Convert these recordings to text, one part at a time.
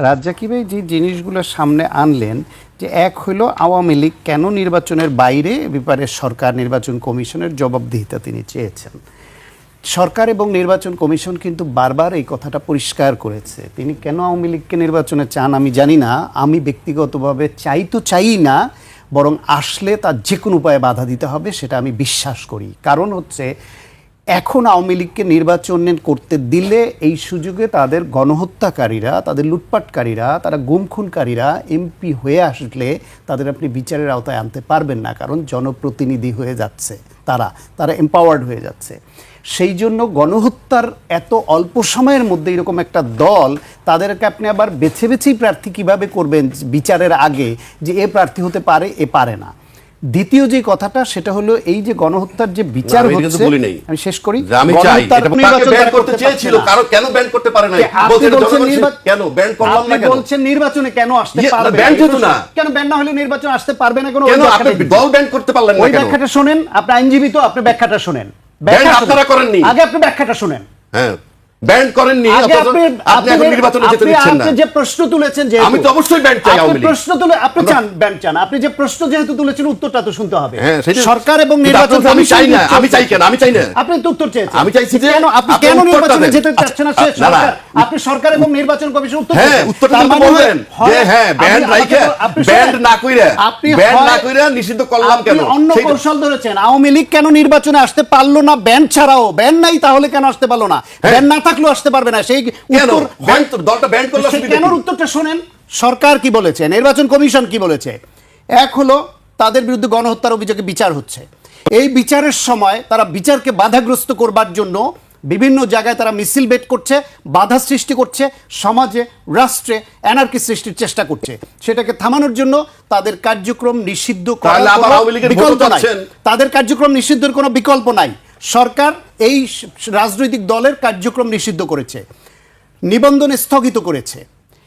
রাজ্জাকি ভাই যে জিনিসগুলো সামনে আনলেন, যে এক হলো আওয়ামী লীগ কেন নির্বাচনের বাইরে ব্যাপারে সরকার নির্বাচন কমিশনের জবাবদিহিতা তিনি চেয়েছেন। সরকার এবং নির্বাচন কমিশন কিন্তু বারবার এই কথাটা পরিষ্কার করেছে। তিনি কেন আওয়ামী লীগকে নির্বাচনে চান আমি জানি না, আমি ব্যক্তিগতভাবে চাই না, বরং আসলে তার যে কোনো উপায়ে বাধা দিতে হবে সেটা আমি বিশ্বাস করি। কারণ হচ্ছে এখন আওয়ামী লীগকে নির্বাচন করতে দিলে এই সুযোগে তাদের গণহত্যাকারীরা, তাদের লুটপাটকারীরা, তারা গুমখুনকারীরা এমপি হয়ে আসলে তাদের আপনি বিচারের আওতায় আনতে পারবেন না, কারণ জনপ্রতিনিধি হয়ে যাচ্ছে, তারা এম্পাওয়ার্ড হয়ে যাচ্ছে। সেই জন্য গণহত্যার এত অল্প সময়ের মধ্যে এরকম একটা দল, তাদেরকে আপনি আবার বেছে বেছেই প্রার্থী কিভাবে করবেন বিচারের আগে, যে এ প্রার্থী হতে পারে এ পারে না। দ্বিতীয় যে কথাটা সেটা হলো এই যে গণহত্যার যে বিচার হচ্ছে, আমি শেষ করি, আমি চাই এটা ব্যান করতে চেয়েছিল, কারণ কেন ব্যান করতে পারে না? কেন ব্যান করলাম না? কেন বলছেন নির্বাচনে কেন আসতে পারবে ব্যান যেত না, কেন ব্যান না হলে নির্বাচন আসতে পারবে না? কেন আপনি দল ব্যান করতে পারলেন না? ওই ব্যাখ্যাটা শুনেন, আপনি আইনজীবী তো, আপনি ব্যাখ্যাটা শুনেন। ব্যান আপনারা করেননি, আগে আপনি ব্যাখ্যাটা শুনেন। হ্যাঁ, ব্যান করেননি, আপনি এখন নির্বাচনে যেতে দিচ্ছেন না। আপনি যে প্রশ্ন তুলেছেন, যে আমি তো অবশ্যই ব্যান চাই, আওয়ামী লীগ প্রশ্ন তুলে আপনি চান ব্যান চান, আপনি যে প্রশ্ন যেহেতু তুলেছেন উত্তরটা তো শুনতে হবে। হ্যাঁ, সরকার এবং নির্বাচন আমি চাই না, আমি চাই কেন? আমি চাই না, আপনি তো উত্তর চেয়েছেন। আমি চাইছি যে আপনি কেন নির্বাচনে যেতে চাচ্ছেন না? সরকার, আপনি সরকার এবং নির্বাচন কমিশন উত্তর হ্যাঁ, উত্তরটা তো বলবেন যে হ্যাঁ ব্যান রাইখা, ব্যান না কইরা, ব্যান না কইরা নিষিদ্ধ করলাম কেন? অন্য কৌশল ধরেছেন। আওয়ামী লীগ কেন নির্বাচনে আসতে পারলো না? ব্যান ছাড়াও, ব্যান নাই তাহলে কেন আসতে পারলো না? ব্যান না থাকলেও আসতে পারবে না। সেই উত্তর দলটা ব্যান করলো, কেন? উত্তরটা শুনেন, সরকার কি বলেছে, নির্বাচন কমিশন কি বলেছে। এক হলো তাদের বিরুদ্ধে গণহত্যার অভিযোগে বিচার হচ্ছে, এই বিচারের সময় তারা বিচারকে বাধাগ্রস্ত করবার জন্য বিভিন্ন জায়গায় তারা মিছিল বের করছে, বাধা সৃষ্টি করছে, সমাজে রাষ্ট্রে অ্যানার্কি সৃষ্টির চেষ্টা করছে। সেটাকে থামানোর জন্য তাদের কার্যক্রম নিষিদ্ধ করার বিকল্প নাই, তাদের কার্যক্রম নিষিদ্ধের কোনো বিকল্প নাই। সরকার এই রাজনৈতিক দলের কার্যক্রম নিষিদ্ধ করেছে, নিবন্ধন স্থগিত করেছে,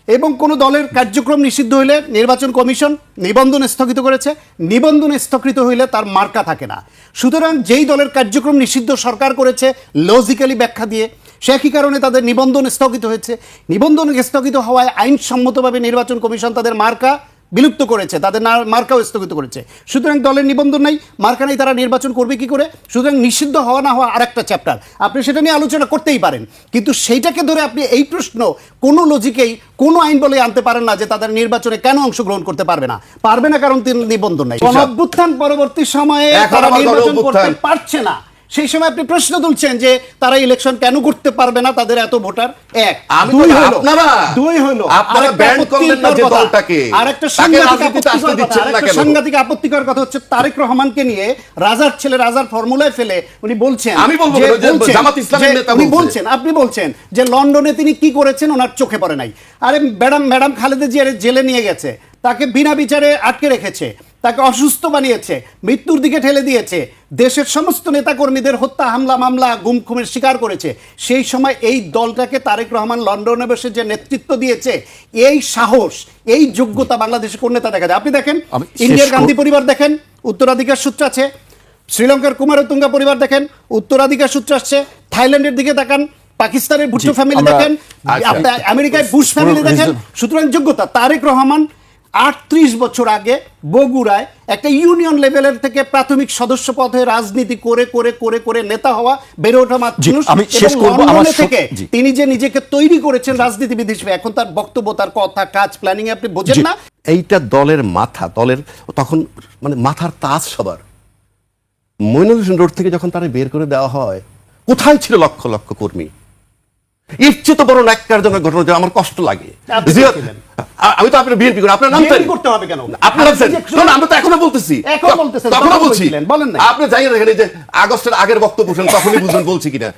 এবং কোন দলের কার্যক্রম নিষিদ্ধ হইলে নির্বাচন কমিশন নিবন্ধন স্থগিত করেছে, নিবন্ধন স্থগিত হইলে তার মার্কা থাকে না। সুতরাং যেই দলের কার্যক্রম নিষিদ্ধ সরকার করেছে লজিক্যালি ব্যাখ্যা দিয়ে, সে একই কারণে তাদের নিবন্ধন স্থগিত হয়েছে। নিবন্ধন স্থগিত হওয়ায় আইনসম্মতভাবে নির্বাচন কমিশন তাদের মার্কা বিলুপ্ত করেছে, তাদের মার্কাও স্থগিত করেছে। সুতরাং দলের নিবন্ধন নাই, মার্কা নেই, তারা নির্বাচন করবে কি করে? সুতরাং নিষিদ্ধ হওয়া না হওয়া আরেকটা চ্যাপ্টার, আপনি সেটা নিয়ে আলোচনা করতেই পারেন, কিন্তু সেইটাকে ধরে আপনি এই প্রশ্ন কোনো লজিকেই কোনো আইন বলে আনতে পারেন না যে তাদের নির্বাচনে কেন অংশগ্রহণ করতে পারবে না, কারণ তিনি নিবন্ধন নাই। গণঅভ্যুত্থান পরবর্তী সময়ে তারা নির্বাচন করতে পারছে না, সেই সময় আপনি প্রশ্ন তুলছেন যে তারা ইলেকশন কেন করতে পারবে না, তাদের এত ভোটার। এক, দুই হলো আপনারা ব্যান করলেন না যে দলটাকে, আরেকটা সাংঘাতিক আপত্তিকর কথা হচ্ছে তারেক রহমানকে নিয়ে রাজার ছেলে রাজার ফর্মুলায় ফেলে উনি বলছেন, আপনি বলছেন যে লন্ডনে তিনি কি করেছেন ওনার চোখে পড়ে নাই। আরে ম্যাডাম খালেদা জিয়ার জেলে নিয়ে গেছে, তাকে বিনা বিচারে আটকে রেখেছে, তাকে অসুস্থ বানিয়েছে, মৃত্যুর দিকে ঠেলে দিয়েছে, দেশের সমস্ত নেতাকর্মীদের হত্যা হামলা মামলা গুম খুনের শিকার করেছে। সেই সময় এই দলটাকে তারেক রহমান লন্ডনে বসে যে নেতৃত্ব দিয়েছে, এই সাহস এই যোগ্যতা বাংলাদেশে কোন নেতা দেখা যায়? আপনি দেখেন ইন্ডিয়ার গান্ধী পরিবার দেখেন, উত্তরাধিকার সূত্র আছে, শ্রীলঙ্কার কুমারতুঙ্গা পরিবার দেখেন, উত্তরাধিকার সূত্র আসছে, থাইল্যান্ডের দিকে তাকান, পাকিস্তানের ভুট্টো ফ্যামিলি দেখেন, আমেরিকায় বুশ ফ্যামিলি দেখেন। সুতরাং যোগ্যতা, তারেক রহমান 38 বছর আগে বগুড়ায় একটা ইউনিয়ন লেভেলের থেকে প্রাথমিক সদস্য পদে রাজনীতি করে করে করে করে নেতা হওয়া, বেড়ে ওঠা মানুষ, থেকে তিনি যে নিজেকে তৈরি করেছেন রাজনীতিবিদ হিসেবে, এখন তার বক্তব্য, তার কথা, কাজ, প্ল্যানিং আপনি বোঝেন না। এইটা দলের মাথা, দলের তখন মানে মাথার তাজ সবার। মইনুল হোসেন রোড থেকে যখন তারা বের করে দেওয়া হয়, কোথায় ছিল লক্ষ লক্ষ কর্মী? এর চেয়ে তো বড় ন্যাক্কারজনক ঘটনা যে আমার কষ্ট লাগে। আমি তো আপনার বিএনপি করি, আপনার নাম করতে হবে কেন? আপনার আমরা তো এখনো বলতেছি, তখনও বলছি, আপনি জানেন এখানে যে আগস্টের আগের বক্তব্য শুনেন তখনই বুঝবেন বলছি কিনা।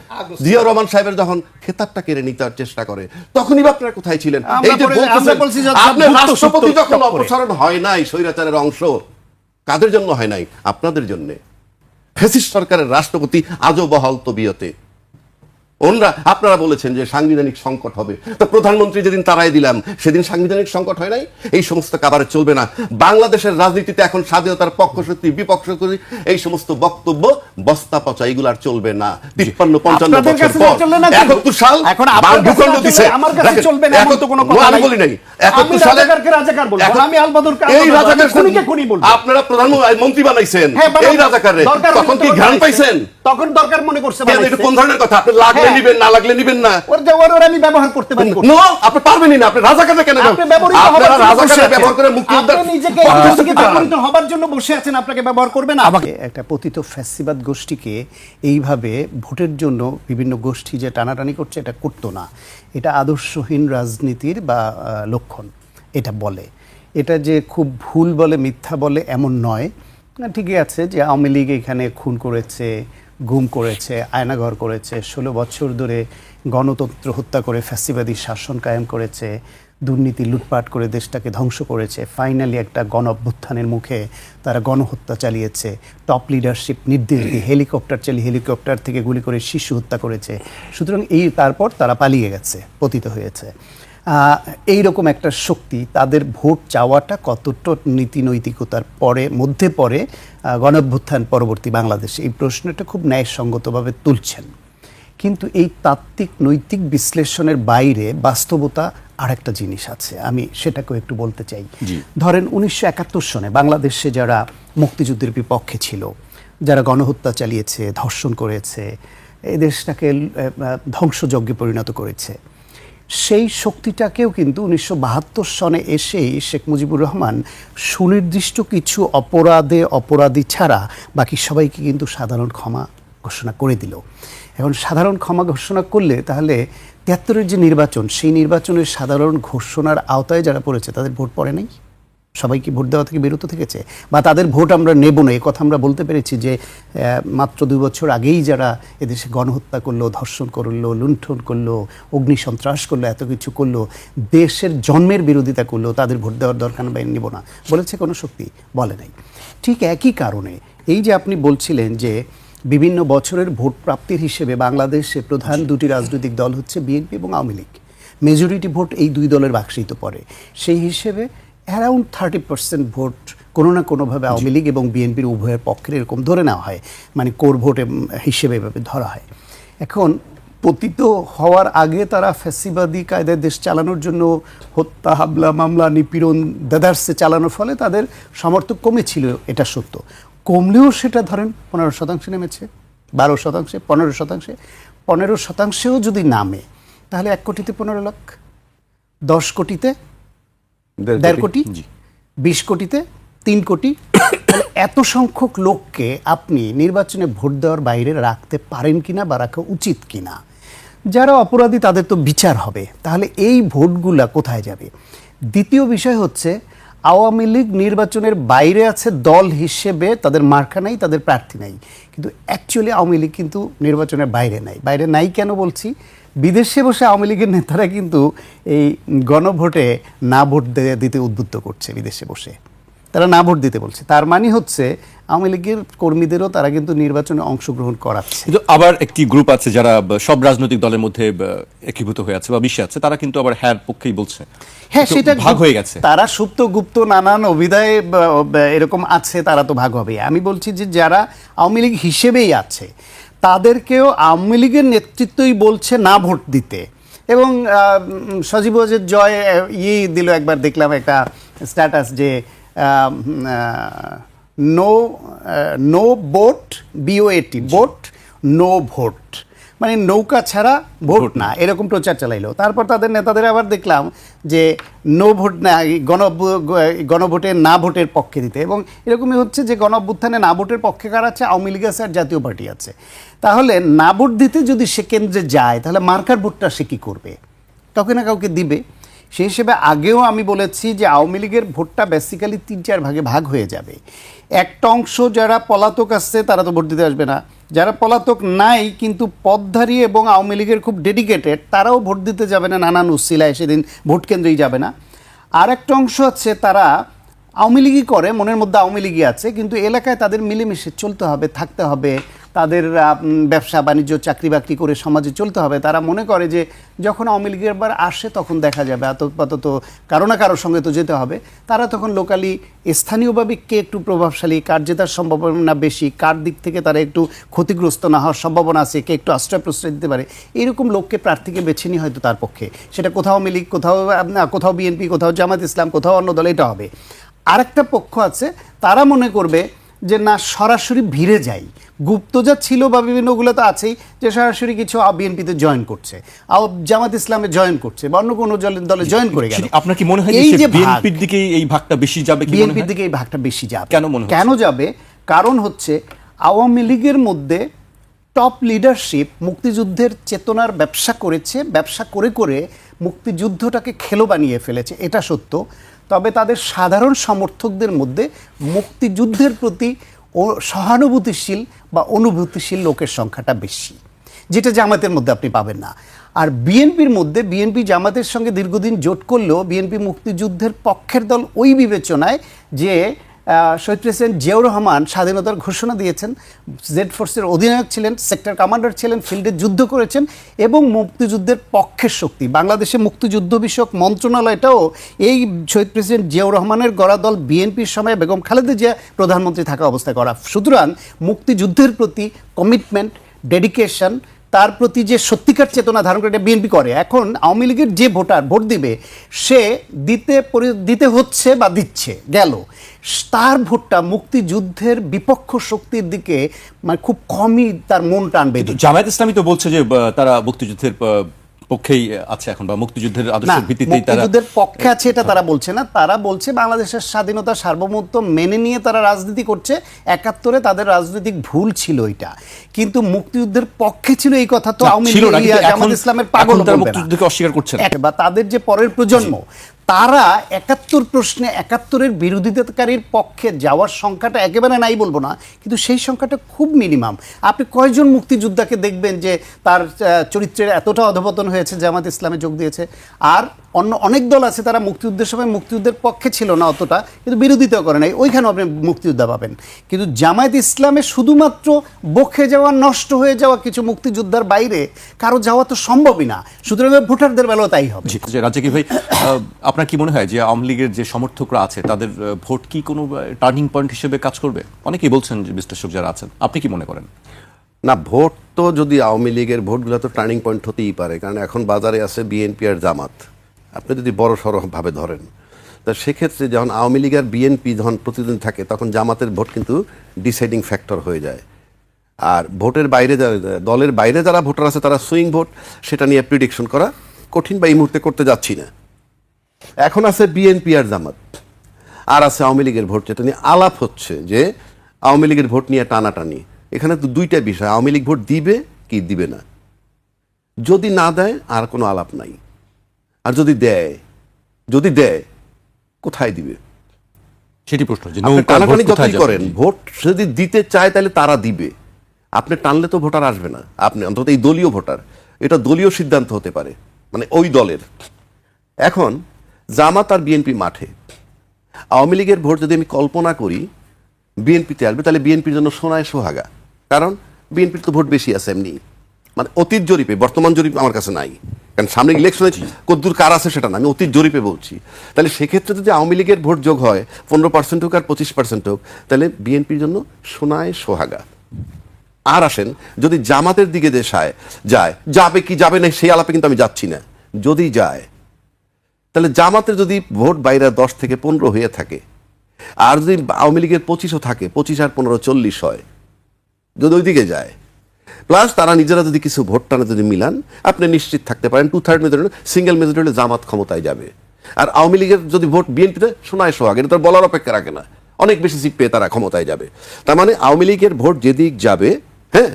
জিয়া রহমান সাহেবের যখন খেতাবটা কেড়ে নিতে চেষ্টা করে তখনই আপনারা কোথায় ছিলেন? এই যে আপনার রাষ্ট্রপতি যখন অপসারণ হয় নাই, স্বৈরাচারের অংশ কাদের জন্য হয় নাই? আপনাদের জন্য। ফ্যাসিস্ট সরকারের রাষ্ট্রপতি আজও বহাল তবিয়তে। আপনারা বলেছেন যে সাংবিধানিক সংকট হবে, তো প্রধানমন্ত্রী যেদিন তারাই দিলাম সেদিন সাংবিধানিক সংকট হয় নাই? এই সমস্ত কাবারে চলবে না। বাংলাদেশের রাজনীতিতে এখন স্বাধীনতার পক্ষশক্তি বিপক্ষশক্তি এই সমস্ত বক্তব্য বস্তা পচা, এগুলো আর চলবে না। 53-55 আপনাদের বছর কাছে পর চলবে না, 71 সাল এখন আপনার কাছে ভূখণ্ড চলবে, দিছে, আমার কাছে চলবে না এমন তো কোনো কথা আমি নাই। বলি নাই। আমি রাজাকারকে রাজাকার বলবো, আমি আলবদরকে এই আলবদর, রাজাকার আমি খুনিকে খুনি বলবো। আপনারা প্রধানমন্ত্রী বানাইছেন হ্যাঁ, এই রাজাকারে, দরকার তখন হলে কি তো ঘ্রাণ বানাইছে। পাইছেন? তখন দরকার মনে করছে কেন, এটা বানাইছে। কোন ধরনের কথা? আপনি লাগলে হ্যাঁ। নিবেন, না লাগলে নিবেন না। ওর আমি ব্যবহার করতে পারি। নো, আপনি পারবেনই না। আপনি রাজাকারে কেন? আপনি ব্যবহৃত হবার আপনারা জন্য বসে রাজাকারে আছেন। ব্যবহার করে মুক্তি আপনি নিজেকে ব্যবহৃত হবার জন্য বসে আছেন, আপনাকে ব্যবহার করবে না। আমাকে একটা পতিত ফ্যাসিবাদ গোষ্ঠীকে এইভাবে ভোটের জন্য বিভিন্ন গোষ্ঠী যে টানাটানি করছে, এটা করতো না। এটা আদর্শহীন রাজনীতির বা লক্ষণ এটা বলে। এটা যে খুব ভুল বলে, মিথ্যা বলে এমন নয়। ঠিকই আছে যে আওয়ামী লীগ এখানে খুন করেছে, গুম করেছে, আয়নাঘর করেছে, 16 বছর ধরে গণতন্ত্র হত্যা করে ফ্যাসিবাদী শাসন কায়েম করেছে, দুর্নীতি লুটপাট করে দেশটাকে ধ্বংস করেছে। ফাইনালি একটা গণ অভ্যুত্থানের মুখে তারা গণহত্যা চালিয়েছে। টপ লিডারশিপ নির্দেশ দিয়ে হেলিকপ্টার চালিয়ে হেলিকপ্টার থেকে গুলি করে শিশু হত্যা করেছে। সুতরাং তারপর তারা পালিয়ে গেছে, পতিত হয়েছে। এইরকম একটা শক্তি, তাদের ভোট চাওয়াটা কতটা নীতি নৈতিকতার মধ্যে পড়ে গণঅভ্যুত্থান পরবর্তী বাংলাদেশে, এই প্রশ্নটা খুব ন্যায়সঙ্গতভাবে তুলছেন। কিন্তু এই তাত্ত্বিক নৈতিক বিশ্লেষণের বাইরে বাস্তবতা আরেকটা জিনিস আছে, আমি সেটাকেও একটু বলতে চাই। ধরেন 1971 সনে বাংলাদেশে যারা মুক্তিযুদ্ধের বিপক্ষে ছিল, যারা গণহত্যা চালিয়েছে, ধর্ষণ করেছে, এই দেশটাকে ধ্বংসযজ্ঞে পরিণত করেছে, সেই শক্তিটাকেও কিন্তু 1972 সনে এসেই শেখ মুজিবুর রহমান সুনির্দিষ্ট কিছু অপরাধী ছাড়া বাকি সবাইকে কিন্তু সাধারণ ক্ষমা ঘোষণা করে দিল। এখন সাধারণ ক্ষমা ঘোষণা করলে তাহলে 73-এর যে নির্বাচন, সেই নির্বাচনের সাধারণ ঘোষণার আওতায় যারা পড়েছে তাদের ভোট পড়ে নাই? সবাই কি ভোট দেওয়া থেকে বিরত থেকেছে? বা তাদের ভোট আমরা নেব না, এই কথা আমরা বলতে পেরেছি যে মাত্র 2 বছর আগেই যারা এদেশে গণহত্যা করলো, ধর্ষণ করলো, লুণ্ঠন করলো, অগ্নিসন্ত্রাস করলো, এত কিছু করলো, দেশের জন্মের বিরোধিতা করলো, তাদের ভোট দেওয়ার দরকার বা নেব না বলেছে কোনো শক্তি? বলে নাই। ঠিক একই কারণে এই যে আপনি বলছিলেন যে বিভিন্ন বছরের ভোট প্রাপ্তির হিসেবে বাংলাদেশে প্রধান দুটি রাজনৈতিক দল হচ্ছে বিএনপি এবং আওয়ামী লীগ। মেজরিটি ভোট এই দুই দলের বাক্সেই তো পড়ে। সেই হিসেবে অ্যারাউন্ড 30% ভোট কোনো না কোনোভাবে আওয়ামী লীগ এবং বিএনপির উভয়ের পক্ষের এরকম ধরে নেওয়া হয়, মানে কোর ভোট হিসেবে এভাবে ধরা হয়। এখন পতিত হওয়ার আগে তারা ফ্যাসিবাদী কায়দায় দেশ চালানোর জন্য হত্যা, হামলা, মামলা, নিপীড়ন দেদারসে চালানোর ফলে তাদের সমর্থক কমেছিল, এটা সত্য। কমলেও সেটা ধরেন 15% নেমেছে, 12%, 15%। 15%ও যদি নামে তাহলে 1 কোটিতে 15 লাখ, 10 কোটিতে 1.5 কোটি, 20 কোটিতে 3 কোটি। এত সংখ্যক লোককে আপনি নির্বাচনে ভোট দেওয়ার বাইরে রাখতে পারেন কিনা বা রাখা উচিত কিনা? যারা অপরাধী তাদের তো বিচার হবে, তাহলে এই ভোটগুলা কোথায় যাবে? দ্বিতীয় বিষয় হচ্ছে আওয়ামী লীগ নির্বাচনের বাইরে আছে দল হিসেবে, তাদের মার্কা নাই, তাদের প্রার্থী নাই, কিন্তু অ্যাকচুয়ালি আওয়ামী লীগ কিন্তু নির্বাচনের বাইরে নাই কেন বলছি? বিদেশে বসে আওয়ামী লীগের নেতারা কিন্তু এই গণভোটে না ভোট দিতে উদ্বুদ্ধ করছে, বিদেশে বসে তারা না ভোট দিতে বলছে। তার মানে হচ্ছে আওয়ামী লীগের কর্মীদেরও তারা কিন্তু নির্বাচনে অংশগ্রহণ করাচ্ছে। কিন্তু আবার একটি গ্রুপ আছে যারা সব রাজনৈতিক দলের মধ্যে একীভূত হয়ে আছে বা মিশে আছে, তারা কিন্তু আবার হ্যার পক্ষেই বলছে। হ্যাঁ, সেটা ভাগ হয়ে গেছে। তারা সুপ্ত গুপ্ত নানান অভিধায় এরকম আছে, তারা তো ভাগ হবে। আমি বলছি যে যারা আওয়ামী লীগ হিসেবেই আছে তাদেরকেও আওয়ামী লীগের নেতৃত্বই বলছে না ভোট দিতে। এবং সজীব ওয়াজেদ জয় দিল, একবার দেখলাম একটা স্ট্যাটাস যে no boat, BOAT, boat no vote, মানে নৌকা ছাড়া ভোট না, এরকম প্রচার চালাইলো। তারপর তাদের নেতাদের আবার দেখলাম যে নো ভোট না, গণভোটে না ভোটের পক্ষে দিতে। এবং এরকমই হচ্ছে যে গণ অভ্যুত্থানে না ভোটের পক্ষে কারা আছে? আওয়ামী লীগ আছে আর জাতীয় পার্টি আছে। তাহলে না ভোট দিতে যদি সে কেন্দ্রে যায় তাহলে মার্কার ভোটটা সে কী করবে? কাউকে না কাউকে দিবে। সেই হিসেবে আগেও আমি বলেছি যে আওয়ামী লীগের ভোটটা বেসিক্যালি 3-4 ভাগে ভাগ হয়ে যাবে। একটা অংশ যারা পলাতক আসছে তারা তো ভোট দিতে আসবে না, যারা পলাতক নাই কিন্তু পথধারী এবং আওয়ামী লীগের খুব ডেডিকেটেড, তারাও ভোট দিতে যাবে না, নানান উসিলায় সেদিন ভোট কেন্দ্রেই যাবে না। আর একটা অংশ আছে তারা আওয়ামী লীগই করে, মনের মধ্যে আওয়ামী লীগই আছে, কিন্তু এলাকায় তাদের মিলেমিশে চলতে হবে, থাকতে হবে, তাদের ব্যবসা বাণিজ্য চাকরি বাকরি করে সমাজে চলতে হবে, তারা মনে করে যে যখন আওয়ামী লীগের বার আসে তখন দেখা যাবে, আপাতত কারো না কারোর সঙ্গে তো যেতে হবে। তারা তখন লোকালি স্থানীয়ভাবে কে একটু প্রভাবশালী, কার জেতার সম্ভাবনা বেশি, কার দিক থেকে তারা একটু ক্ষতিগ্রস্ত না হওয়ার সম্ভাবনা আছে, কে একটু আশ্রয় প্রশ্রয় দিতে পারে, এরকম লোককে প্রার্থীকে বেছে নিয়ে হয়তো তার পক্ষে, সেটা কোথাও আওয়ামী লীগ, কোথাও বিএনপি, কোথাও জামাত ইসলাম, কোথাও অন্য দল, এটা হবে। আরেকটা পক্ষ আছে, তারা মনে করবে যে না, সরাসরি ভিড়ে যাই, গুপ্তজা ছিল বা বিভিন্নগুলো তো আছেই, যে সরাসরি কিছু বিএনপিতে জয়েন করছে, জামাত ইসলামে জয়েন করছে বা অন্য কোনো দলে জয়েন করে গেল। আপনার কি মনে হয় যে বিএনপির দিকে এই ভাগটা বেশি যাবে? বিএনপির দিকে এই ভাগটা বেশি যাবে। কেন মনে হয়? কেন যাবে? কারণ হচ্ছে আওয়ামী লীগের মধ্যে টপ লিডারশিপ মুক্তিযুদ্ধের চেতনার ব্যবসা করেছে, ব্যবসা করে করে মুক্তিযুদ্ধটাকে খেলো বানিয়ে ফেলেছে, এটা সত্য। তবে তাদের সাধারণ সমর্থকদের মধ্যে মুক্তিযুদ্ধের প্রতি সহানুভূতিশীল বা অনুভূতিশীল লোকের সংখ্যাটা বেশি, যেটা জামাতের মধ্যে আপনি পাবেন না। আর বিএনপির মধ্যে, বিএনপি জামাতের সঙ্গে দীর্ঘদিন জোট করলেও বিএনপি মুক্তিযুদ্ধের পক্ষের দল ওই বিবেচনায় যে শহীদ প্রেসিডেন্ট জিয়াউর রহমান স্বাধীনতার ঘোষণা দিয়েছেন, জেড ফোর্সের অধিনায়ক ছিলেন, সেক্টর কমান্ডার ছিলেন, ফিল্ডে যুদ্ধ করেছেন এবং মুক্তিযুদ্ধের পক্ষের শক্তি। বাংলাদেশে মুক্তিযুদ্ধ বিষয়ক মন্ত্রণালয়টাও এই শহীদ প্রেসিডেন্ট জিয়াউর রহমানের গড়া দল বিএনপির সময় বেগম খালেদা জিয়া প্রধানমন্ত্রী থাকা অবস্থায় করা। সুতরাং মুক্তিযুদ্ধের প্রতি কমিটমেন্ট, ডেডিকেশন, তার প্রতি যে সত্যিকার চেতনা ধারণ করে, এটা বিএনপি করে। এখন আওয়ামী লীগের যে ভোটার ভোট দিবে, সে দিতে হচ্ছে বা দিচ্ছে গেল, তার ভোটটা মুক্তিযুদ্ধের বিপক্ষ শক্তির দিকে মানে খুব কমই তার মন টানবে। জামায়াত ইসলামী তো বলছে যে তারা মুক্তিযুদ্ধের পক্ষেই আছে এখন, বা মুক্তিযুদ্ধের আদর্শের ভিত্তিতে তারা মুক্তিযুদ্ধের পক্ষে আছে এটা তারা বলছে না। তারা বলছে বাংলাদেশের স্বাধীনতা সার্বভৌমত্ব মেনে নিয়ে তারা রাজনীতি করছে। ৭১ তাদের রাজনৈতিক ভুল ছিল এটা, কিন্তু মুক্তিযুদ্ধের পক্ষে ছিল এই কথা তো আওয়ামী লীগ, জামাত ইসলামের পাগল মুক্তিযুদ্ধকে অস্বীকার করছে না। বা তাদের যে পরের প্রজন্ম, তারা ৭১ প্রশ্নে ৭১-এর বিরোধিতাকারীর পক্ষে যাওয়ার সংখ্যাটা একেবারে নাই বলবো না, কিন্তু সেই সংখ্যাটা খুব মিনিমাম। আপনি কয়জন মুক্তিযোদ্ধাকে দেখবেন যে তার চরিত্রের এতটা অধপতন হয়েছে জামাত ইসলামে যোগ দিয়েছে? আর অন্য অনেক দল আছে তারা মুক্তিযুদ্ধের সময় মুক্তিযুদ্ধের পক্ষে ছিল না অতটা, কিন্তু বিরোধিতাও করে নাই, ওইখানেও আপনি মুক্তিযোদ্ধা পাবেন। কিন্তু জামায়াত ইসলামে শুধুমাত্র বকে যাওয়া, নষ্ট হয়ে যাওয়া কিছু মুক্তিযোদ্ধার বাইরে কারো যাওয়া তো সম্ভবই না। সুতরাং ভোটারদের বেলাও তাই হবে। রাজাকি ভাই, আপনার কি মনে হয় যে আওয়ামী লীগের যে সমর্থকরা আছে তাদের ভোট কি কোনো টার্নিং পয়েন্ট হিসেবে কাজ করবে? অনেকেই বলছেন, যে বিশ্লেষক যারা আছেন, আপনি কি মনে করেন? না, ভোট তো যদি আওয়ামী লীগের ভোটগুলো তো টার্নিং পয়েন্ট হতেই পারে, কারণ এখন বাজারে আছে বিএনপি আর জামাত, আপনি যদি বড় সড়ভাবে ধরেন। তা সেক্ষেত্রে যখন আওয়ামী লীগ আর বিএনপি যখন প্রতিদিন থাকে, তখন জামাতের ভোট কিন্তু ডিসাইডিং ফ্যাক্টর হয়ে যায়। আর ভোটের বাইরে দলের বাইরে যারা ভোটার আছে তারা সুইং ভোট, সেটা নিয়ে প্রিডিকশন করা কঠিন, বা এই মুহূর্তে করতে যাচ্ছি না। এখন আছে বিএনপি আর জামাত, আর আছে আওয়ামী লীগের ভোট, যেটা নিয়ে আলাপ হচ্ছে যে আওয়ামী লীগের ভোট নিয়ে টানাটানি। এখানে তো দুইটা বিষয়, আওয়ামী লীগ ভোট দিবে কি দিবে না। যদি না দেয় আর কোনো আলাপ নাই, আর যদি দেয় কোথায় দিবে সেটি প্রশ্ন। টানাটানি যতই করেন, ভোট যদি দিতে চায় তাহলে তারা দিবে, আপনি টানলে তো ভোটার আসবে না। আপনি অন্তত এই দলীয় ভোটার, এটা দলীয় সিদ্ধান্ত হতে পারে, মানে ওই দলের। এখন জামাত আর বিএনপি মাঠে, আওয়ামী লীগের ভোট যদি আমি কল্পনা করি বিএনপিতে আসবে, তাহলে বিএনপির জন্য সোনায় সোহাগা, কারণ বিএনপির তো ভোট বেশি আছে এমনি, মানে অতীত জরিপে। বর্তমান জরিপ আমার কাছে নাই, কারণ সামনে ইলেকশনে কতদূর কার আছে সেটা না, আমি অতীত জরিপে বলছি। তাহলে সেক্ষেত্রে যদি আওয়ামী লীগের ভোট যোগ হয় 15% হোক আর 25% হোক, তাহলে বিএনপির জন্য সোনায় সোহাগা। আর আসেন, যদি জামাতের দিকে যাবে কি যাবে না সেই আলাপে কিন্তু আমি যাচ্ছি না। যদি যায়, তাহলে জামাতের যদি ভোট বাইরে 10 থেকে 15 হয়ে থাকে, আর যদি আওয়ামী লীগের 25ও থাকে, 25 আর 15 40 হয়, যদি ওই দিকে যায়, প্লাস তারা নিজেরা যদি কিছু ভোট টানা যদি মিলান, আপনি নিশ্চিত থাকতে পারেন 2/3 মেজরিটি, সিঙ্গেল মেজরিটি হলে জামাত ক্ষমতায় যাবে। আর আওয়ামী লীগের যদি ভোট বিএনপিতে সোনায় সোহাগ, এটা তার বলার অপেক্ষা রাখে না, অনেক বেশি সিট পেয়ে তারা ক্ষমতায় যাবে। তার মানে আওয়ামী লীগের ভোট যেদিক যাবে, হ্যাঁ,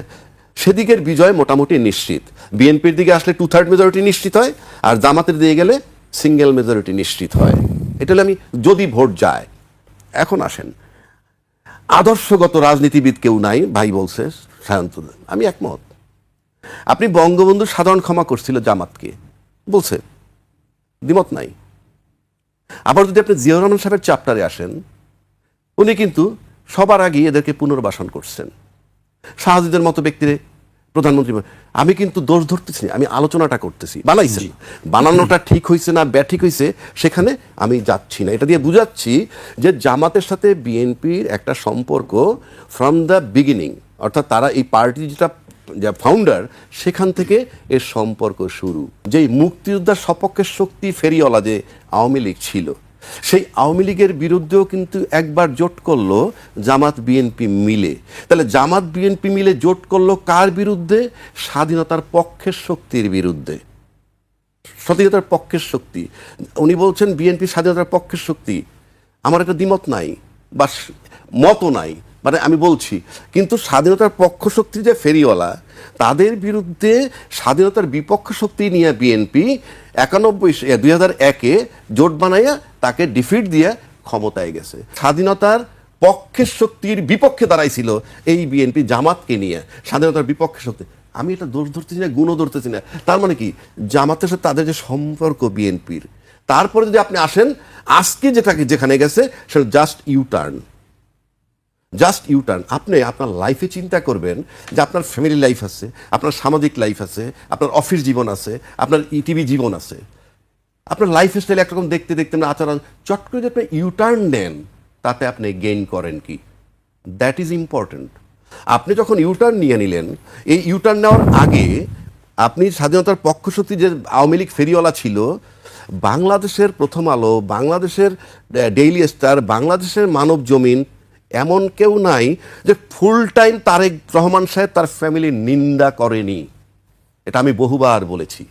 সেদিকের বিজয় মোটামুটি নিশ্চিত। বিএনপির দিকে আসলে 2/3 মেজরিটি নিশ্চিত হয়, আর জামাতের দিকে গেলে সিঙ্গেল মেজরিটি নিশ্চিত হয়। এটা হলে আমি যদি ভোট যায়। এখন আসেন, আদর্শগত রাজনীতিবিদ কেউ নাই ভাই বলছে সায়ন্ত, আমি একমত। আপনি বঙ্গবন্ধু সাধারণ ক্ষমা করছিল জামাতকে বলছে, দ্বিমত নাই। আবার যদি আপনি জিয়াউর রহমান সাহেবের চ্যাপ্টারে আসেন, উনি কিন্তু সবার আগে এদেরকে পুনর্বাসন করছেন। শাহজিদের মতো ব্যক্তিরে প্রধানমন্ত্রী আমি কিন্তু দোষ ধরতেছি না, আমি আলোচনাটা করতেছি। বানাইছেন, বানানোটা ঠিক হয়েছে না ব্যাঠিক হয়েছে সেখানে আমি যাচ্ছি না। এটা দিয়ে বুঝাচ্ছি যে জামাতের সাথে বিএনপির একটা সম্পর্ক ফ্রম দ্য বিগিনিং, অর্থাৎ তারা এই পার্টি যেটা ফাউন্ডার সেখান থেকে এর সম্পর্ক শুরু। যেই মুক্তিযোদ্ধার সপক্ষের শক্তি ফেরিওয়ালা যে আওয়ামী লীগ ছিল, সেই আওয়ামী লীগের বিরুদ্ধেও কিন্তু একবার জোট করলো জামাত বিএনপি মিলে। তাহলে জামাত বিএনপি মিলে জোট করলো কার বিরুদ্ধে? স্বাধীনতার পক্ষের শক্তির বিরুদ্ধে। স্বাধীনতার পক্ষের শক্তি, উনি বলছেন বিএনপি স্বাধীনতার পক্ষের শক্তি, আমার একটা দ্বিমত নাই বা মতও নাই, মানে আমি বলছি কিন্তু স্বাধীনতার পক্ষ শক্তি যে ফেরিওয়ালা তাদের বিরুদ্ধে স্বাধীনতার বিপক্ষ শক্তি নিয়ে বিএনপি 2001-এ জোট বানাইয়া তাকে ডিফিট দিয়ে ক্ষমতায় গেছে। স্বাধীনতার পক্ষের শক্তির বিপক্ষে দাঁড়াইছিল এই বিএনপি জামাতকে নিয়ে, স্বাধীনতার বিপক্ষে শক্তি। আমি এটা দোষ ধরতেছি না, গুণও ধরতেছি না। তার মানে কি জামাতের সাথে তাদের যে সম্পর্ক বিএনপির, তারপরে যদি আপনি আসেন আজকে যেখানে গেছে সেটা জাস্ট ইউটার্ন। আপনি আপনার লাইফে চিন্তা করবেন যে আপনার ফ্যামিলি লাইফ আছে, আপনার সামাজিক লাইফ আছে, আপনার অফিস জীবন আছে, আপনার ইটিভি জীবন আছে, আপনার লাইফ স্টাইল একরকম দেখতে দেখতে আচরণ, চট করে যদি আপনি ইউটার্ন নেন তাতে আপনি গেইন করেন কি? That is important. আপনি যখন ইউটার্ন নিয়ে নিলেন, এই ইউটার্ন নেওয়ার আগে আপনি স্বাধীনতার পক্ষশক্তি যে আওয়ামী লীগ ফেরিওয়ালা ছিল, বাংলাদেশের প্রথম আলো, বাংলাদেশের ডেইলি স্টার, বাংলাদেশের মানব জমিন, এমন কেউ নাই যে ফুল টাইম তারেক রহমান সাহেব তার ফ্যামিলির নিন্দা করেনি। এটা আমি বহুবার বলেছি।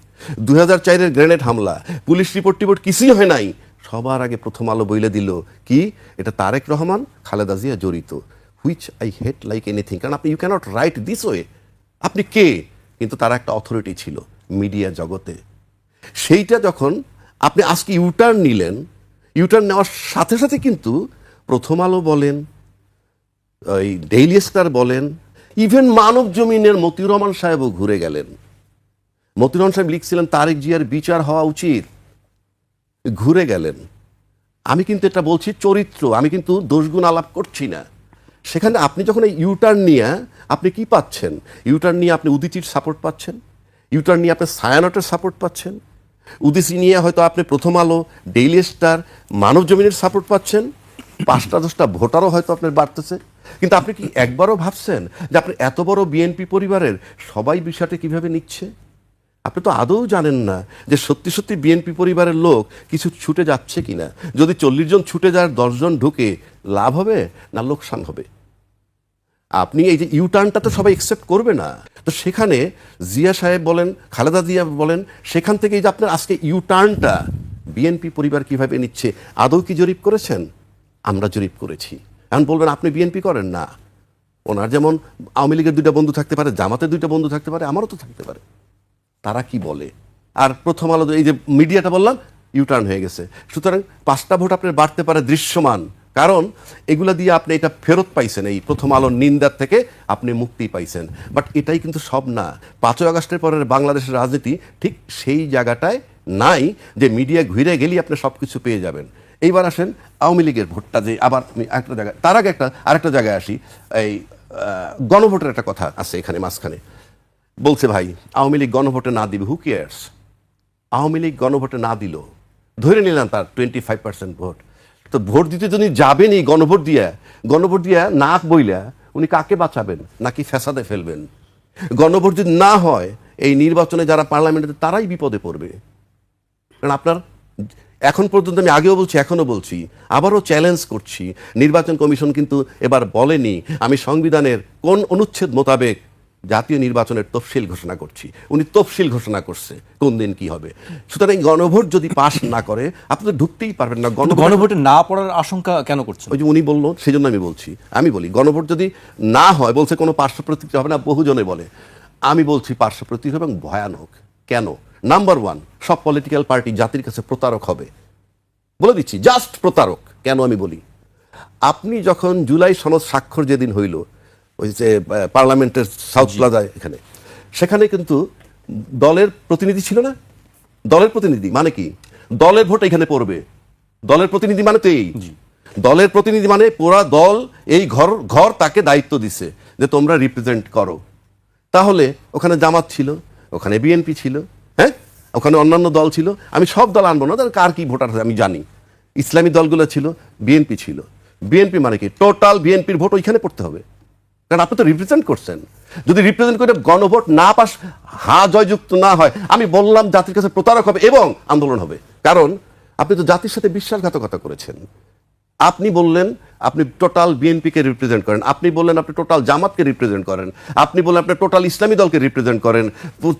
2004-এর গ্রেনেড হামলা, পুলিশ রিপোর্ট কিছুই হয় নাই, সবার আগে প্রথম আলো বইলে দিল কি এটা তারেক রহমান, খালেদা জিয়া জড়িত। Which I hate like anything, কারণ আপনি you can't write this way. আপনি কে? কিন্তু তারা একটা অথরিটি ছিল মিডিয়া জগতে। সেইটা যখন আপনি আজকে ইউটার্ন নিলেন, ইউটার্ন নেওয়ার সাথে সাথে কিন্তু প্রথম আলো বলেন, ওই ডেইলি স্টার বলেন, ইভেন মানব জমিনের মতিউর রহমান সাহেবও ঘুরে গেলেন। মতিউর রহমান সাহেব লিখছিলেন তারেক জিয়ার বিচার হওয়া উচিত, ঘুরে গেলেন। আমি কিন্তু এটা বলছি চরিত্র, আমি কিন্তু দোষগুণ আলাপ করছি না। সেখানে আপনি যখন এই ইউটার্ন নিয়ে আপনি কি পাচ্ছেন? ইউটার্ন নিয়ে আপনি উদীচির সাপোর্ট পাচ্ছেন, ইউটার্ন নিয়ে আপনি ছায়ানটের সাপোর্ট পাচ্ছেন, উদীচি নিয়ে হয়তো আপনি প্রথম আলো, ডেইলি স্টার, মানব জমিনের সাপোর্ট পাচ্ছেন, 5-10টা ভোটারও হয়তো আপনার বাড়তেছে। কিন্তু আপনি কি একবারও ভাবছেন যে আপনি এত বড় বিএনপি পরিবারের সবাই বিষয়টা কিভাবে নিচ্ছে? আপনি তো আদৌ জানেন না যে সত্যি সত্যি বিএনপি পরিবারের লোক কিছু ছুটে যাচ্ছে কিনা। যদি 40 জন ছুটে যাওয়ার 10 জন ঢুকে লাভ হবে না লোকসান হবে? আপনি এই যে ইউটার্নটা তো সবাই একসেপ্ট করবে না। তো সেখানে জিয়া সাহেব বলেন, খালেদা জিয়া বলেন, সেখান থেকে এই যে আপনার আজকে ইউটার্নটা বিএনপি পরিবার কিভাবে নিচ্ছে, আদৌ কি জরিপ করেছেন? আমরা জরিপ করেছি। এখন বলবেন আপনি বিএনপি করেন না। ওনার যেমন আওয়ামী লীগের 2টা বন্ধু থাকতে পারে, জামাতের 2টা বন্ধু থাকতে পারে, আমারও তো থাকতে পারে। তারা কি বলে? আর প্রথম আলো এই যে মিডিয়াটা বললাম ইউটার্ন হয়ে গেছে। সুতরাং 5টা ভোট আপনার বাড়তে পারে দৃশ্যমান, কারণ এগুলা দিয়ে আপনি এটা ফেরত পাইছেন, এই প্রথম আলোর নিন্দার থেকে আপনি মুক্তি পাইছেন। বাট এটাই কিন্তু সব না। 5ই আগস্টের পরের বাংলাদেশের রাজনীতি ঠিক সেই জায়গাটায় নাই যে মিডিয়া ঘুরে গেলেই আপনি সব কিছু পেয়ে যাবেন। এইবার আসেন আওয়ামী লীগের ভোটটা, যে আবার আমি একটা জায়গায়, তার আগে আরেকটা জায়গায় আসি। এই গণভোটের একটা কথা আছে এখানে মাঝখানে। বলছে ভাই আওয়ামী লীগ গণভোটে না দিবে, হু কেয়ার্স? আওয়ামী লীগ গণভোটে না দিল, ধরে নিলাম তার 25% ভোট, তো ভোট দিতে যদি যাবেনই গণভোট দিয়া না বইলা উনি কাকে বাঁচাবেন? নাকি ফ্যাসাদে ফেলবেন? গণভোট যদি না হয় এই নির্বাচনে যারা পার্লামেন্টে তারাই বিপদে পড়বে। কারণ আপনার এখন পর্যন্ত, আমি আগেও বলছি এখনো বলছি, আবারও চ্যালেঞ্জ করছি, নির্বাচন কমিশন কিন্তু এবার বলেনি আমি সংবিধানের কোন অনুচ্ছেদ মোতাবেক জাতীয় নির্বাচনের তফসিল ঘোষণা করছি। উনি তফসিল ঘোষণা করছে কোন দিন কি হবে। সুতরাং গণভোট যদি পাস না করে আপনি তো ঢুকতেই পারবেন না। গণভোটে না পড়ার আশঙ্কা কেন করছেন? ওই যে উনি বললো, সেই জন্য আমি বলি গণভোট যদি না হয়, বলছে কোনো পার্শ্ব প্রতিক্রিয়া হবে না, বহুজনে বলে। আমি বলছি পার্শ্ব প্রতিক্রিয়া এবং ভয়ানক। কেন? নাম্বার 1, সব পলিটিক্যাল পার্টি জাতির কাছে প্রতারক হবে, বলে দিচ্ছি, জাস্ট প্রতারক। কেন আমি বলি? আপনি যখন জুলাই সনদ স্বাক্ষর যেদিন হইল ওই যে পার্লামেন্টের সাউথ প্লাজায় এখানে, সেখানে কিন্তু দলের প্রতিনিধি ছিল না। দলের প্রতিনিধি মানে কি? দলের ভোট এখানে পড়বে। দলের প্রতিনিধি মানে তো এই দলের প্রতিনিধি মানে পুরা দল, এই ঘর তাকে দায়িত্ব দিছে যে তোমরা রিপ্রেজেন্ট করো, তাহলে ওখানে জামাত ছিল, ওখানে বিএনপি ছিল, হ্যাঁ, ওখানে অন্যান্য দল ছিল, আমি সব দল আনবো না, কার কি ভোটার আছে আমি জানি। ইসলামী দলগুলো ছিল, বিএনপি ছিল, বিএনপি মানে কি টোটাল বিএনপির ভোট ওইখানে পড়তে হবে, কারণ আপনি তো রিপ্রেজেন্ট করছেন। যদি রিপ্রেজেন্ট করে গণভোট না পাস, জয়যুক্ত না হয়, আমি বললাম জাতির কাছে প্রতারক হবে এবং আন্দোলন হবে। কারণ আপনি তো জাতির সাথে বিশ্বাসঘাতকতা করেছেন। আপনি বললেন আপনি টোটাল বিএনপিকে রিপ্রেজেন্ট করেন, আপনি বললেন আপনি টোটাল জামাতকে রিপ্রেজেন্ট করেন, আপনি বললেন আপনি টোটাল ইসলামী দলকে রিপ্রেজেন্ট করেন,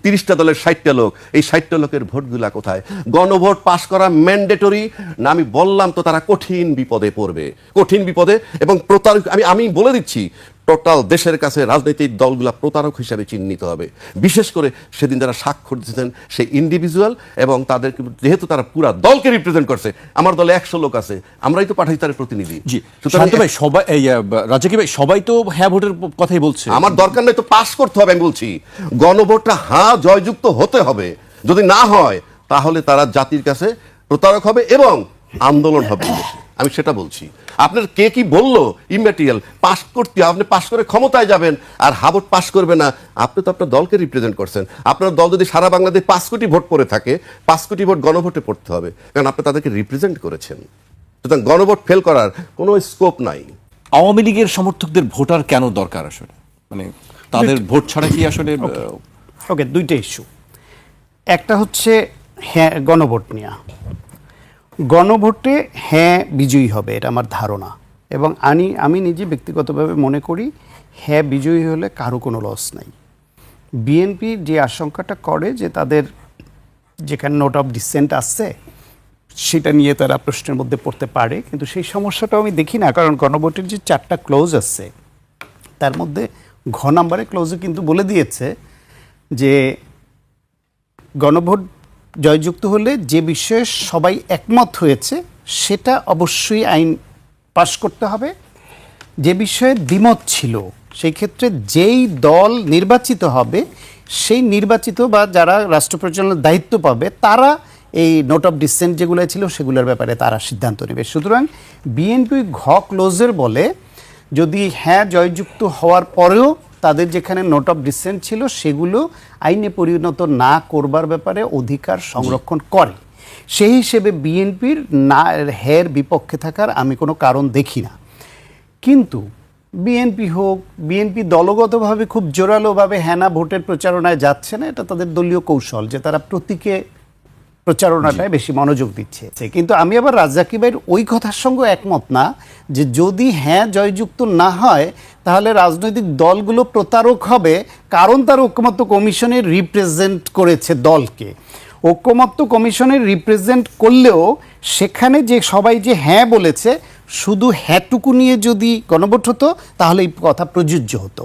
30টা দলের 60টা লোক, এই 60টা লোকের ভোটগুলা কোথায়? গণভোট পাস করা ম্যান্ডেটরি না? আমি বললাম তো তারা কঠিন বিপদে পড়বে, কঠিন বিপদে। এবং প্রতারক, আমি বলে দিচ্ছি, টোটাল দেশের কাছে রাজনৈতিক দলগুলা প্রতারক হিসাবে চিহ্নিত হবে। বিশেষ করে সেদিন যারা স্বাক্ষর দিয়েছেন সেই ইন্ডিভিজুয়াল, এবং তাদেরকে যেহেতু তারা পুরা দলকে রিপ্রেজেন্ট করছে, আমার দলে 100 লোক আছে, আমরাই তো পাঠাই তার প্রতিনিধি। জি, শান্ত ভাই, সবাই রাজাকি ভাই, সবাই তো হ্যাঁ ভোটের কথাই বলছে। আমার দরকার নেই তো পাস করতে হবে, আমি বলছি গণভোটটা জয়যুক্ত হতে হবে। যদি না হয় তাহলে তারা জাতির কাছে প্রতারক হবে এবং আন্দোলন হবে। আমি সেটা বলছি। আপনার কে কি বললো ইম্যাটেরিয়াল, পাস করতে আপনি পাস করে ক্ষমতায় যাবেন আর হাবট পাস করবে না। আপনি তো আপনার দলকে রিপ্রেজেন্ট করছেন। আপনার দল যদি সারা বাংলাদেশ 5 কোটি ভোট পড়ে থাকে, 5 কোটি ভোট গণভোটে পড়তে হবে, কারণ আপনি তাদেরকে রিপ্রেজেন্ট করেছেন। সুতরাং গণভোট ফেল করার কোনো স্কোপ নাই। আওয়ামী লীগের সমর্থকদের ভোটার কেন দরকার আসলে? মানে তাদের ভোট ছাড়া কি আসলে? ওকে, দুইটা ইস্যু। একটা হচ্ছে হ্যাঁ গণভোট নিয়ে, গণভোটে হ্যাঁ বিজয়ী হবে, এটা আমার ধারণা। এবং আমি নিজে ব্যক্তিগতভাবে মনে করি হ্যাঁ বিজয়ী হলে কারো কোনো লস নাই। বিএনপি যে আশঙ্কাটা করে যে তাদের যেখানে নোট অফ ডিসেন্ট আসছে সেটা নিয়ে তারা প্রশ্নের মধ্যে পড়তে পারে, কিন্তু সেই সমস্যাটাও আমি দেখি না। কারণ গণভোটের যে 4টা ক্লোজ আছে তার মধ্যে ঘ নাম্বারে ক্লোজে কিন্তু বলে দিয়েছে যে গণভোট জয়যুক্ত হলে যে বিষয়ে সবাই একমত হয়েছে সেটা অবশ্যই আইন পাশ করতে হবে। যে বিষয়ে দ্বিমত ছিল সেই ক্ষেত্রে যেই দল নির্বাচিত হবে সেই নির্বাচিত বা যারা রাষ্ট্র পরিচালনার দায়িত্ব পাবে তারা এই নোট অফ ডিসেন্ট যেগুলো ছিল সেগুলোর ব্যাপারে তারা সিদ্ধান্ত নেবে। সুতরাং বিএনপি ঘ ক্লোজের বলে যদি হ্যাঁ জয়যুক্ত হওয়ার পরেও তাদের যেখানে নোট অফ ডিসেন্ট ছিল সেগুলো আইনে পরিণত না করবার ব্যাপারে অধিকার সংরক্ষণ করে। সেই হিসেবে বিএনপির না হ্যার বিপক্ষে থাকার আমি কোনো কারণ দেখি না। কিন্তু বিএনপি দলগতভাবে খুব জোরালোভাবে হ্যানা ভোটের প্রচারণায় যাচ্ছে না, এটা তাদের দলীয় কৌশল যে তারা প্রতীকে প্রচারণাটায় বেশি মনোযোগ দিচ্ছে। কিন্তু আমি আবার রাজ্জাকি ভাইয়ের ওই কথার সঙ্গে একমত না যে যদি হ্যাঁ জয়যুক্ত না হয় তাহলে রাজনৈতিক দলগুলো প্রতারক হবে, কারণ তার ঐকমত্য কমিশনে রিপ্রেজেন্ট করেছে দলকে। ঐকমত্য কমিশনের রিপ্রেজেন্ট করলেও সেখানে যে সবাই যে হ্যাঁ বলেছে শুধু হ্যাঁটুকু নিয়ে যদি গণভোট হতো তাহলে এই কথা প্রযোজ্য হতো।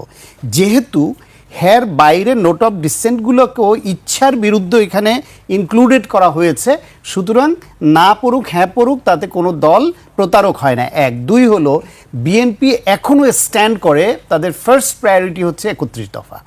যেহেতু হ্যার বাইরে নোট অফ ডিসেন্টগুলোকেও ইচ্ছার বিরুদ্ধে এখানে ইনক্লুডেড করা হয়েছে, সুতরাং না পড়ুক হ্যাঁ পড়ুক তাতে কোনো দল প্রতারক হয় না। 1, 2 হলো বিএনপি এখনও স্ট্যান্ড করে তাদের ফার্স্ট প্রায়োরিটি হচ্ছে 31 দফা।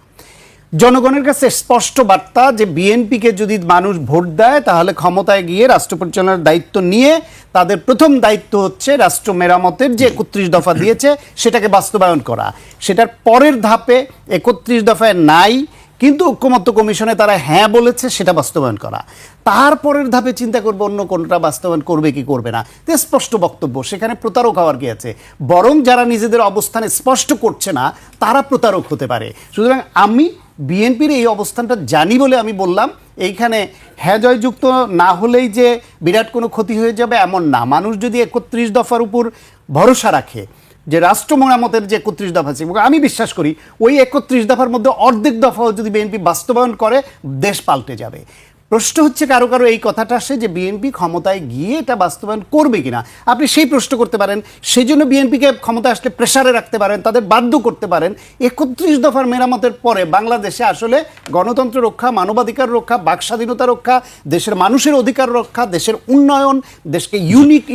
জনগণের কাছে স্পষ্ট বার্তা যে বিএনপিকে যদি মানুষ ভোট দেয় তাহলে ক্ষমতায় গিয়ে রাষ্ট্র পরিচালনার দায়িত্ব নিয়ে তাদের প্রথম দায়িত্ব হচ্ছে রাষ্ট্র মেরামতের যে 31 দফা দিয়েছে সেটাকে বাস্তবায়ন করা। সেটার পরের ধাপে 31 দফায় নাই কিন্তু ঐকমত্য কমিশনে তারা হ্যাঁ বলেছে সেটা বাস্তবায়ন করা। তারপরের ধাপে চিন্তা করবে অন্য কোনটা বাস্তবায়ন করবে কি করবে না। তো স্পষ্ট বক্তব্য, সেখানে প্রতারক হওয়ার কি আছে? বরং যারা নিজেদের অবস্থানে স্পষ্ট করছে না তারা প্রতারক হতে পারে। সুতরাং আমি বিএনপির এই অবস্থানটা জানি বলে আমি বললাম এইখানে হ্যাঁ জয়যুক্ত না হলেই যে বিরাট কোনো ক্ষতি হয়ে যাবে এমন না। মানুষ যদি 31 দফার উপর ভরসা রাখে যে রাষ্ট্র মেরামতের যে 31 দফা আছে, আমি বিশ্বাস করি ওই 31 দফার মধ্যে অর্ধেক দফাও যদি বিএনপি বাস্তবায়ন করে দেশ পাল্টে যাবে। প্রশ্ন হচ্ছে কারো এই কথাটা আসে যে বিএনপি ক্ষমতায় গিয়ে এটা বাস্তবায়ন করবে কিনা। আপনি সেই প্রশ্ন করতে পারেন, সেই জন্য বিএনপিকে ক্ষমতায় আসলে প্রেসারে রাখতে পারেন, তাদের বাধ্য করতে পারেন। 31 দফার মেরামতের পরে বাংলাদেশে আসলে গণতন্ত্র রক্ষা, মানবাধিকার রক্ষা, বাক স্বাধীনতা রক্ষা, দেশের মানুষের অধিকার রক্ষা, দেশের উন্নয়ন, দেশকে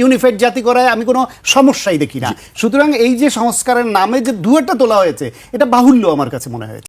ইউনিফাইড জাতি করায় আমি কোনো সমস্যাই দেখি না। সুতরাং এই যে সংস্কারের নামে যে দুয়েরটা তোলা হয়েছে এটা বাহুল্য আমার কাছে মনে হয়েছে।